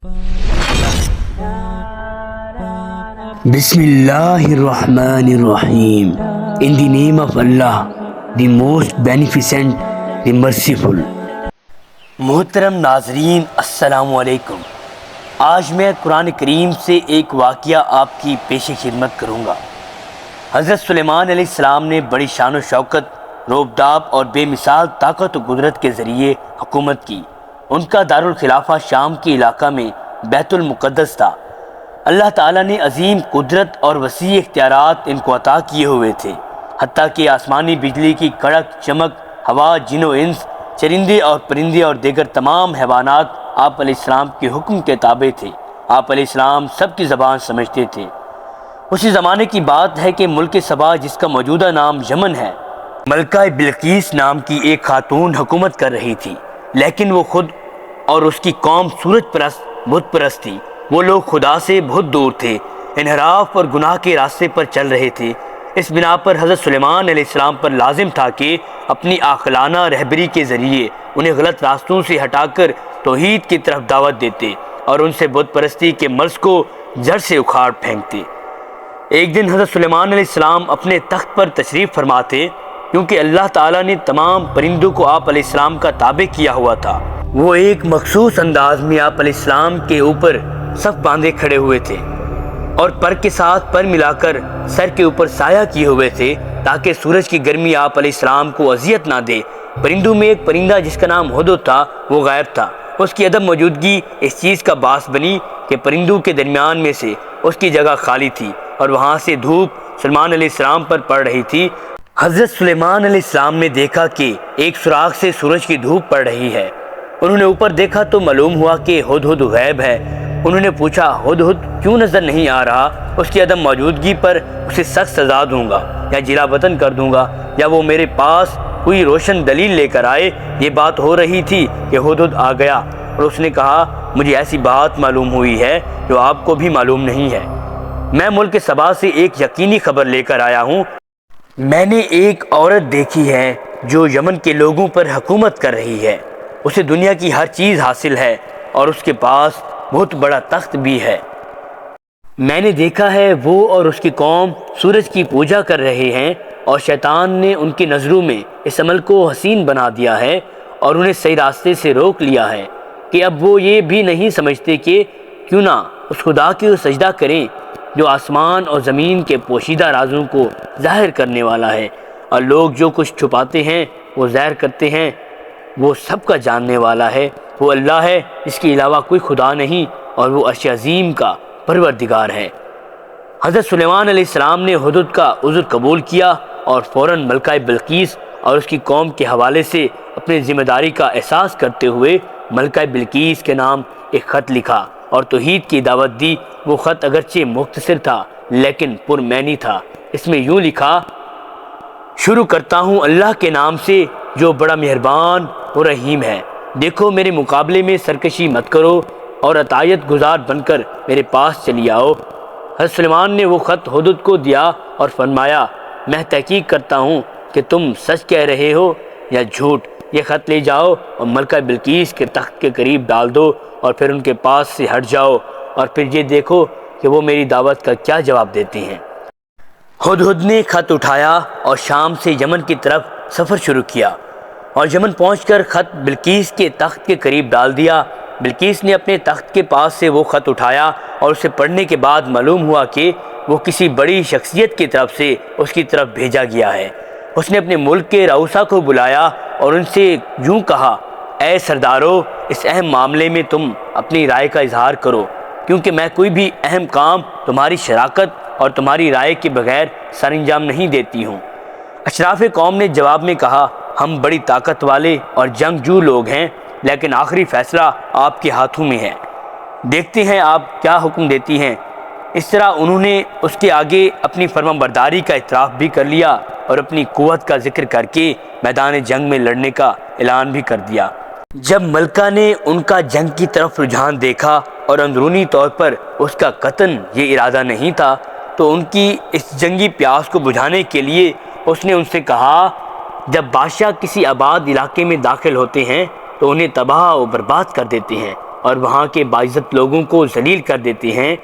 بسم اللہ الرحمن الرحیم. In the name of Allah, the most beneficent, the merciful. محترم ناظرین السلام علیکم. آج میں قرآن کریم سے ایک واقعہ آپ کی پیش خدمت کروں گا. حضرت سلیمان علیہ السلام نے بڑی شان و شوکت، روبداب اور بے مثال طاقت و قدرت کے ذریعے حکومت کی. ان کا دارالخلافہ شام کے علاقہ میں بیت المقدس تھا. اللہ تعالیٰ نے عظیم قدرت اور وسیع اختیارات ان کو عطا کیے ہوئے تھے، حتیٰ کہ آسمانی بجلی کی کڑک چمک، ہوا، جن و انس، چرندے اور پرندے اور دیگر تمام حیوانات آپ علیہ السلام کے حکم کے تابع تھے. آپ علیہ السلام سب کی زبان سمجھتے تھے. اسی زمانے کی بات ہے کہ ملک سبا، جس کا موجودہ نام یمن ہے، ملکہ بلقیس نام کی ایک خاتون حکومت کر رہی تھی. لیکن وہ خود اور اس کی قوم سورج پرست، بت پرست تھی. وہ لوگ خدا سے بہت دور تھے، انحراف اور گناہ کے راستے پر چل رہے تھے. اس بنا پر حضرت سلیمان علیہ السلام پر لازم تھا کہ اپنی عاقلانہ رہبری کے ذریعے انہیں غلط راستوں سے ہٹا کر توحید کی طرف دعوت دیتے اور ان سے بت پرستی کے مرض کو جڑ سے اکھاڑ پھینکتے. ایک دن حضرت سلیمان علیہ السلام اپنے تخت پر تشریف فرما تھے. کیونکہ اللہ تعالیٰ نے تمام پرندوں کو آپ علیہ السلام کا تابع کیا ہوا تھا، وہ ایک مخصوص انداز میں آپ علیہ السلام کے اوپر صف باندھے کھڑے ہوئے تھے اور پر کے ساتھ پر ملا کر سر کے اوپر سایہ کیے ہوئے تھے تاکہ سورج کی گرمی آپ علیہ السلام کو اذیت نہ دے. پرندوں میں ایک پرندہ جس کا نام ہدہد تھا وہ غائب تھا. اس کی عدم موجودگی اس چیز کا باعث بنی کہ پرندوں کے درمیان میں سے اس کی جگہ خالی تھی اور وہاں سے دھوپ سلیمان علیہ السلام پر پڑ رہی تھی. حضرت سلیمان علیہ السلام نے دیکھا کہ ایک سوراخ سے سورج کی دھوپ پڑ رہی ہے. انہوں نے اوپر دیکھا تو معلوم ہوا کہ ہدہد غائب ہے. انہوں نے پوچھا، ہدہد کیوں نظر نہیں آ رہا؟ اس کی عدم موجودگی پر اسے سخت سزا دوں گا یا جلا وطن کر دوں گا یا وہ میرے پاس کوئی روشن دلیل لے کر آئے. یہ بات ہو رہی تھی کہ ہدہد آ گیا اور اس نے کہا، مجھے ایسی بات معلوم ہوئی ہے جو آپ کو بھی معلوم نہیں ہے. میں ملک سبا سے ایک یقینی خبر لے کر آیا ہوں. میں نے ایک عورت دیکھی ہے جو یمن کے لوگوں پر حکومت کر رہی ہے. اسے دنیا کی ہر چیز حاصل ہے اور اس کے پاس بہت بڑا تخت بھی ہے. میں نے دیکھا ہے وہ اور اس کی قوم سورج کی پوجا کر رہے ہیں اور شیطان نے ان کی نظروں میں اس عمل کو حسین بنا دیا ہے اور انہیں صحیح راستے سے روک لیا ہے کہ اب وہ یہ بھی نہیں سمجھتے کہ کیوں نہ اس خدا کی سجدہ کریں جو آسمان اور زمین کے پوشیدہ رازوں کو ظاہر کرنے والا ہے. اور لوگ جو کچھ چھپاتے ہیں وہ ظاہر کرتے ہیں، وہ سب کا جاننے والا ہے. وہ اللہ ہے، اس کے علاوہ کوئی خدا نہیں، اور وہ عرش عظیم کا پروردگار ہے. حضرت سلیمان علیہ السلام نے ہدہد کا عذر قبول کیا اور فوراً ملکہ بلقیس اور اس کی قوم کے حوالے سے اپنی ذمہ داری کا احساس کرتے ہوئے ملکہ بلقیس کے نام ایک خط لکھا اور توحید کی دعوت دی. وہ خط اگرچہ مختصر تھا لیکن پرمعنی تھا. اس میں یوں لکھا، شروع کرتا ہوں اللہ کے نام سے جو بڑا مہربان و رحیم ہے. دیکھو میرے مقابلے میں سرکشی مت کرو اور عطایت گزار بن کر میرے پاس چلی آؤ. حضرت سلیمان نے وہ خط ہدہد کو دیا اور فرمایا، میں تحقیق کرتا ہوں کہ تم سچ کہہ رہے ہو یا جھوٹ. یہ خط لے جاؤ اور ملکہ بلقیس کے تخت کے قریب ڈال دو اور پھر ان کے پاس سے ہٹ جاؤ اور پھر یہ دیکھو کہ وہ میری دعوت کا کیا جواب دیتے ہیں. ہدہد نے خط اٹھایا اور شام سے یمن کی طرف سفر شروع کیا اور یمن پہنچ کر خط بلقیس کے تخت کے قریب ڈال دیا. بلقیس نے اپنے تخت کے پاس سے وہ خط اٹھایا اور اسے پڑھنے کے بعد معلوم ہوا کہ وہ کسی بڑی شخصیت کی طرف سے اس کی طرف بھیجا گیا ہے. اس نے اپنے ملک کے رؤسا کو بلایا اور ان سے یوں کہا، اے سردارو، اس اہم معاملے میں تم اپنی رائے کا اظہار کرو، کیونکہ میں کوئی بھی اہم کام تمہاری شراکت اور تمہاری رائے کے بغیر سر انجام نہیں دیتی ہوں. اشراف قوم نے جواب میں کہا، ہم بڑی طاقت والے اور جنگجو لوگ ہیں، لیکن آخری فیصلہ آپ کے ہاتھوں میں ہے. دیکھتے ہیں آپ کیا حکم دیتی ہیں. اس طرح انہوں نے اس کے آگے اپنی فرمانبرداری کا اعتراف بھی کر لیا اور اپنی قوت کا ذکر کر کے میدان جنگ میں لڑنے کا اعلان بھی کر دیا. جب ملکہ نے ان کا جنگ کی طرف رجحان دیکھا اور اندرونی طور پر اس کا قطعاً یہ ارادہ نہیں تھا، تو ان کی اس جنگی پیاس کو بجھانے کے لیے اس نے ان سے کہا، جب بادشاہ کسی آباد علاقے میں داخل ہوتے ہیں تو انہیں تباہ و برباد کر دیتے ہیں. اور وہاں کے باعزت لوگوں کو ذلیل کر دیتے ہیں،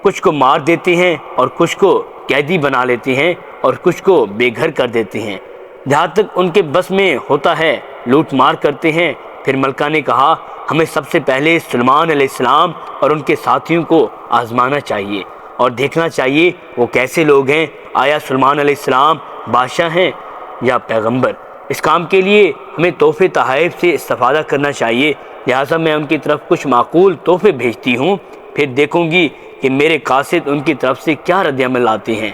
کچھ کو مار دیتے ہیں اور کچھ کو قیدی بنا لیتے ہیں اور کچھ کو بے گھر کر دیتے ہیں، جہاں تک ان کے بس میں ہوتا ہے لوٹ مار کرتے ہیں۔ پھر ملکہ نے کہا ہمیں سب سے پہلے سلیمان علیہ السلام اور ان کے ساتھیوں کو آزمانا چاہیے اور دیکھنا چاہیے وہ کیسے لوگ ہیں، آیا سلیمان علیہ السلام بادشاہ ہیں یا پیغمبر۔ اس کام کے لیے ہمیں تحفے تحائف سے استفادہ کرنا چاہیے، لہٰذا میں ان کی طرف کچھ معقول تحفے بھیجتی ہوں، پھر دیکھوں گی کہ میرے قاصد ان کی طرف سے کیا رد عمل لاتے ہیں۔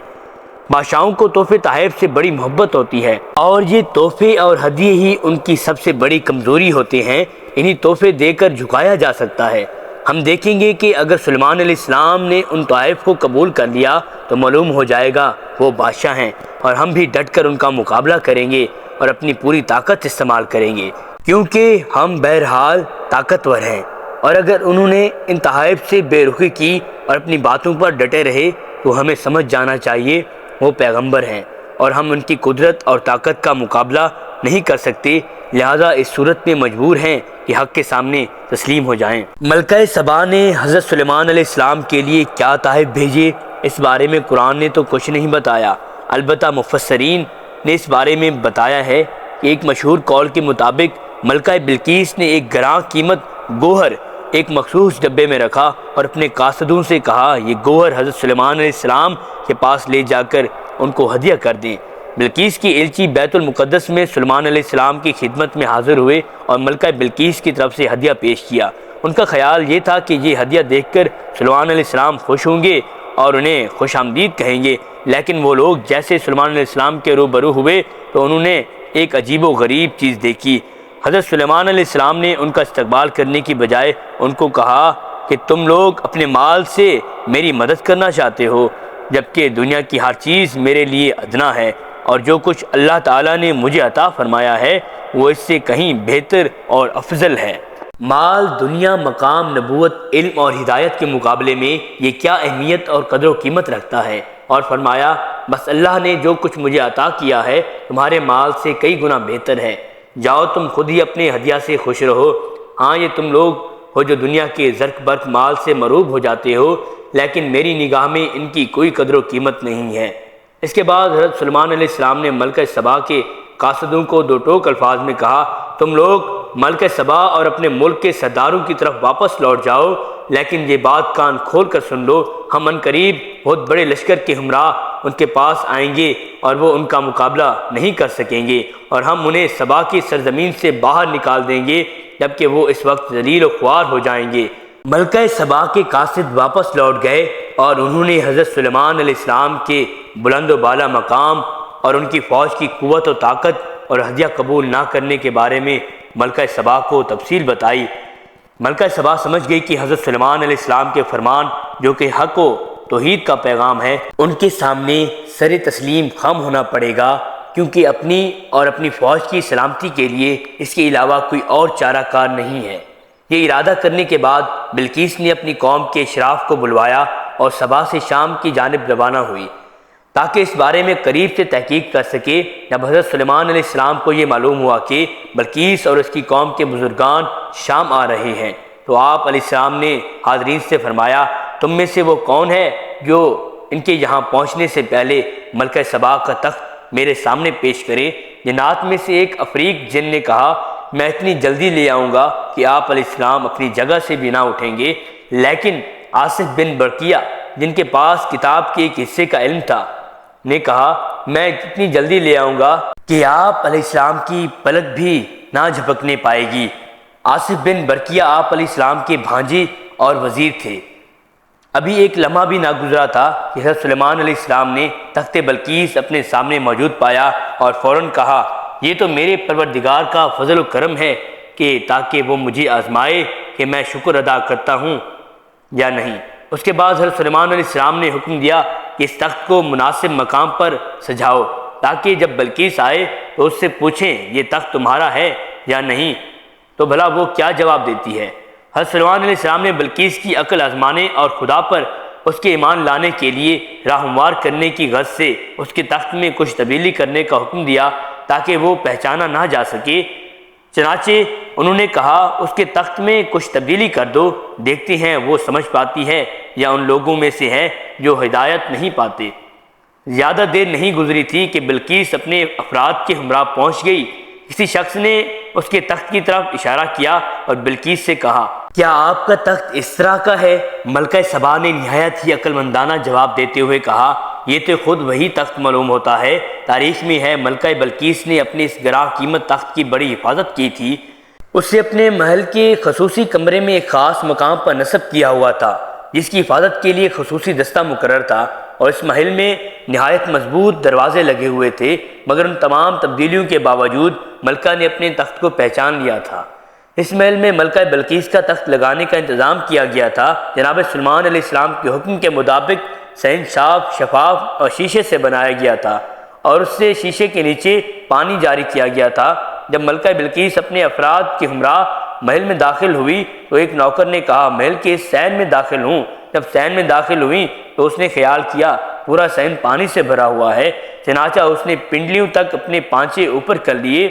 بادشاہوں کو تحفے تحائف سے بڑی محبت ہوتی ہے اور یہ تحفے اور ہدیے ہی ان کی سب سے بڑی کمزوری ہوتے ہیں، انہی تحفے دے کر جھکایا جا سکتا ہے۔ ہم دیکھیں گے کہ اگر سلیمان علیہ السلام نے ان تحائف کو قبول کر لیا تو معلوم ہو جائے گا وہ بادشاہ ہیں، اور ہم بھی ڈٹ کر ان کا مقابلہ کریں گے اور اپنی پوری طاقت استعمال کریں گے، کیونکہ ہم بہرحال طاقتور ہیں۔ اور اگر انہوں نے ان تحائف سے بے رخی کی اور اپنی باتوں پر ڈٹے رہے تو ہمیں سمجھ جانا چاہیے وہ پیغمبر ہیں اور ہم ان کی قدرت اور طاقت کا مقابلہ نہیں کر سکتے، لہذا اس صورت میں مجبور ہیں کہ حق کے سامنے تسلیم ہو جائیں۔ ملکہ سبا نے حضرت سلیمان علیہ السلام کے لیے کیا تحائف بھیجے، اس بارے میں قرآن نے تو کچھ نہیں بتایا، البتہ مفسرین نے اس بارے میں بتایا ہے کہ ایک مشہور قول کے مطابق ملکہ بلقیس نے ایک گراں قیمت گوہر ایک مخصوص ڈبے میں رکھا اور اپنے قاصدوں سے کہا یہ گوہر حضرت سلیمان علیہ السلام کے پاس لے جا کر ان کو ہدیہ کر دیں۔ بلقیس کی ایلچی بیت المقدس میں سلیمان علیہ السلام کی خدمت میں حاضر ہوئے اور ملکہ بلقیس کی طرف سے ہدیہ پیش کیا۔ ان کا خیال یہ تھا کہ یہ ہدیہ دیکھ کر سلیمان علیہ السلام خوش ہوں گے اور انہیں خوش آمدید کہیں گے، لیکن وہ لوگ جیسے سلیمان علیہ السلام کے روبرو ہوئے تو انہوں نے ایک عجیب و غریب چیز دیکھی۔ حضرت سلیمان علیہ السلام نے ان کا استقبال کرنے کی بجائے ان کو کہا کہ تم لوگ اپنے مال سے میری مدد کرنا چاہتے ہو، جبکہ دنیا کی ہر چیز میرے لیے ادنا ہے، اور جو کچھ اللہ تعالیٰ نے مجھے عطا فرمایا ہے وہ اس سے کہیں بہتر اور افضل ہے۔ مال، دنیا، مقام، نبوت، علم اور ہدایت کے مقابلے میں یہ کیا اہمیت اور قدر و قیمت رکھتا ہے؟ اور فرمایا بس اللہ نے جو کچھ مجھے عطا کیا ہے تمہارے مال سے کئی گنا بہتر ہے، جاؤ تم خود ہی اپنے ہدیہ سے خوش رہو۔ ہاں یہ تم لوگ ہو جو دنیا کے زرق برق مال سے مروب ہو جاتے ہو، لیکن میری نگاہ میں ان کی کوئی قدر و قیمت نہیں ہے۔ اس کے بعد حضرت سلیمان علیہ السلام نے ملکہ سبا کے قاصدوں کو دو ٹوک الفاظ میں کہا تم لوگ ملکہ سبا اور اپنے ملک کے سرداروں کی طرف واپس لوٹ جاؤ، لیکن یہ بات کان کھول کر سن لو، ہم عنقریب بہت بڑے لشکر کے ہمراہ ان کے پاس آئیں گے اور وہ ان کا مقابلہ نہیں کر سکیں گے، اور ہم انہیں سبا کی سرزمین سے باہر نکال دیں گے جبکہ وہ اس وقت ذلیل و خوار ہو جائیں گے۔ ملکہ سبا کے قاصد واپس لوٹ گئے اور انہوں نے حضرت سلیمان علیہ السلام کے بلند و بالا مقام اور ان کی فوج کی قوت و طاقت اور ہدیہ قبول نہ کرنے کے بارے میں ملکہ سبا کو تفصیل بتائی۔ ملکہ سبا سمجھ گئی کہ حضرت سلیمان علیہ السلام کے فرمان جو کہ حق و توحید کا پیغام ہے ان کے سامنے سر تسلیم خم ہونا پڑے گا، کیونکہ اپنی اور اپنی فوج کی سلامتی کے لیے اس کے علاوہ کوئی اور چارہ کار نہیں ہے۔ یہ ارادہ کرنے کے بعد بلقیس نے اپنی قوم کے اشراف کو بلوایا اور سبا سے شام کی جانب روانہ ہوئی تاکہ اس بارے میں قریب سے تحقیق کر سکے۔ جب حضرت سلیمان علیہ السلام کو یہ معلوم ہوا کہ بلقیس اور اس کی قوم کے بزرگان شام آ رہے ہیں تو آپ علیہ السلام نے حاضرین سے فرمایا تم میں سے وہ کون ہے جو ان کے یہاں پہنچنے سے پہلے ملکہ سبا کا تخت میرے سامنے پیش کرے؟ جنات میں سے ایک افریق جن نے کہا میں اتنی جلدی لے آؤں گا کہ آپ علیہ السلام اپنی جگہ سے بھی نہ اٹھیں گے، لیکن آصف بن برقیہ جن کے پاس کتاب کے ایک حصے کا علم تھا نے کہا میں اتنی جلدی لے آؤں گا کہ آپ علیہ السلام کی پلک بھی نہ جھپکنے پائے گی۔ آصف بن برقیہ آپ علیہ السلام کے بھانجے اور وزیر تھے۔ ابھی ایک لمحہ بھی نہ گزرا تھا کہ حضرت سلیمان علیہ السلام نے تخت بلقیس اپنے سامنے موجود پایا اور فوراً کہا یہ تو میرے پروردگار کا فضل و کرم ہے کہ تاکہ وہ مجھے آزمائے کہ میں شکر ادا کرتا ہوں یا نہیں۔ اس کے بعد حضرت سلیمان علیہ السلام نے حکم دیا کہ اس تخت کو مناسب مقام پر سجاؤ تاکہ جب بلقیس آئے تو اس سے پوچھیں یہ تخت تمہارا ہے یا نہیں، تو بھلا وہ کیا جواب دیتی ہے۔ حضرت سلیمان علیہ السلام نے بلقیس کی عقل آزمانے اور خدا پر اس کے ایمان لانے کے لیے راہنمار کرنے کی غرض سے اس کے تخت میں کچھ تبدیلی کرنے کا حکم دیا تاکہ وہ پہچانا نہ جا سکے، چنانچہ انہوں نے کہا اس کے تخت میں کچھ تبدیلی کر دو، دیکھتے ہیں وہ سمجھ پاتی ہے یا ان لوگوں میں سے ہے جو ہدایت نہیں پاتے۔ زیادہ دیر نہیں گزری تھی کہ بلقیس اپنے افراد کے ہمراہ پہنچ گئی۔ کسی شخص نے اس کے تخت کی طرف اشارہ کیا اور بلقیس سے کہا، کیا آپ کا تخت اس طرح کا ہے؟ ملکہ سبا نے نہایت ہی عقل مندانہ جواب دیتے ہوئے کہا، یہ تو خود وہی تخت معلوم ہوتا ہے۔ تاریخ میں ہے ملکہ بلقیس نے اپنے اس گراں قیمت تخت کی بڑی حفاظت کی تھی۔ اسے اپنے محل کے خصوصی کمرے میں ایک خاص مقام پر نصب کیا ہوا تھا، جس کی حفاظت کے لیے خصوصی دستہ مقرر تھا، اور اس محل میں نہایت مضبوط دروازے لگے ہوئے تھے، مگر ان تمام تبدیلیوں کے باوجود ملکہ نے اپنے تخت کو پہچان لیا تھا۔ اس محل میں ملکہ بلقیس کا تخت لگانے کا انتظام کیا گیا تھا۔ جناب سلیمان علیہ السلام کے حکم کے مطابق صحن صاف، شفاف اور شیشے سے بنایا گیا تھا، اور اس سے شیشے کے نیچے پانی جاری کیا گیا تھا۔ جب ملکہ بلقیس اپنے افراد کے ہمراہ محل میں داخل ہوئی تو ایک نوکر نے کہا، محل کے اس صحن میں داخل ہوں۔ جب صحن میں داخل ہوئی تو اس نے خیال کیا پورا صحن پانی سے بھرا ہوا ہے، چنانچہ اس نے پنڈلیوں تک اپنے پانچے اوپر کر لیے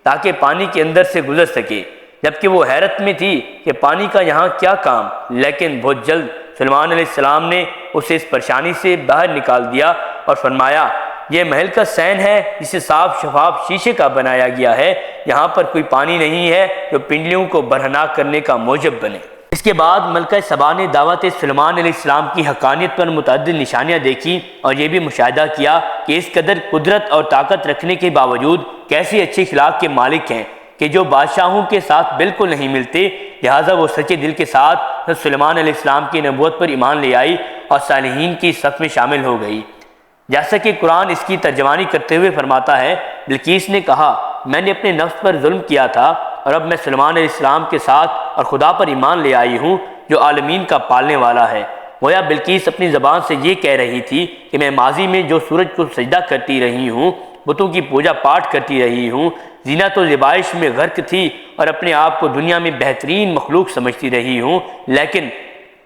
تاکہ پانی کے اندر سے گزر سکے، جبکہ وہ حیرت میں تھی کہ پانی کا یہاں کیا کام۔ لیکن بہت جلد سلیمان علیہ السلام نے اسے اس پریشانی سے باہر نکال دیا اور فرمایا، یہ محل کا صحن ہے جسے صاف شفاف شیشے کا بنایا گیا ہے، یہاں پر کوئی پانی نہیں ہے جو پنڈلیوں کو برہناک کرنے کا موجب بنے۔ اس کے بعد ملکہ سبا نے دعوت سلیمان علیہ السلام کی حقانیت پر متعدد نشانیاں دیکھی اور یہ بھی مشاہدہ کیا کہ اس قدر قدرت اور طاقت رکھنے کے باوجود کیسی اچھی اخلاق کے مالک ہیں کہ جو بادشاہوں کے ساتھ بالکل نہیں ملتے، لہٰذا وہ سچے دل کے ساتھ حضرت سلیمان علیہ السلام کی نبوت پر ایمان لے آئی اور صالحین کی صف میں شامل ہو گئی۔ جیسا کہ قرآن اس کی ترجمانی کرتے ہوئے فرماتا ہے، بلقیس نے کہا، میں نے اپنے نفس پر ظلم کیا تھا اور اب میں سلیمان علیہ السلام کے ساتھ اور خدا پر ایمان لے آئی ہوں جو عالمین کا پالنے والا ہے۔ گویا بلقیس اپنی زبان سے یہ کہہ رہی تھی کہ میں ماضی میں جو سورج کو سجدہ کرتی رہی ہوں، بتوں کی پوجا پاٹ کرتی رہی ہوں، زینت و زیبائش میں غرق تھی اور اپنے آپ کو دنیا میں بہترین مخلوق سمجھتی رہی ہوں، لیکن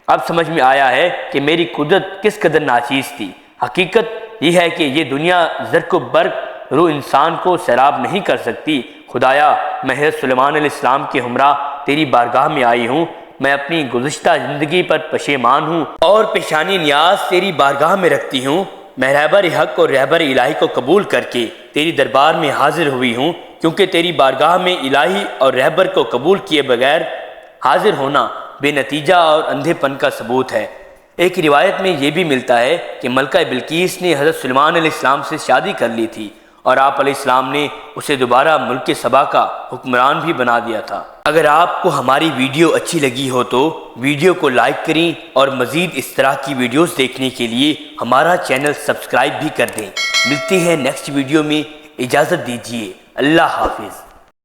اب سمجھ میں آیا ہے کہ میری قدرت کس قدر ناچیز تھی۔ حقیقت یہ ہے کہ یہ دنیا زرق و برق روح انسان کو سیراب نہیں کر سکتی۔ خدایا، میں حضرت سلیمان علیہ السلام کے ہمراہ تیری بارگاہ میں آئی ہوں، میں اپنی گزشتہ زندگی پر پشیمان ہوں اور پیشانی نیاز تیری بارگاہ میں رکھتی ہوں۔ میں رہبر حق اور رہبر الہی کو قبول کر کے تیری دربار میں حاضر ہوئی ہوں، کیونکہ تیری بارگاہ میں الہی اور رہبر کو قبول کیے بغیر حاضر ہونا بے نتیجہ اور اندھے پن کا ثبوت ہے۔ ایک روایت میں یہ بھی ملتا ہے کہ ملکہ بلقیس نے حضرت سلیمان علیہ السلام سے شادی کر لی تھی اور آپ علیہ السلام نے اسے دوبارہ ملک سبا کا حکمران بھی بنا دیا تھا۔ اگر آپ کو ہماری ویڈیو اچھی لگی ہو تو ویڈیو کو لائک کریں اور مزید اس طرح کی ویڈیوز دیکھنے کے لیے ہمارا چینل سبسکرائب بھی کر دیں۔ ملتے ہیں نیکسٹ ویڈیو میں، اجازت دیجیے، اللہ حافظ۔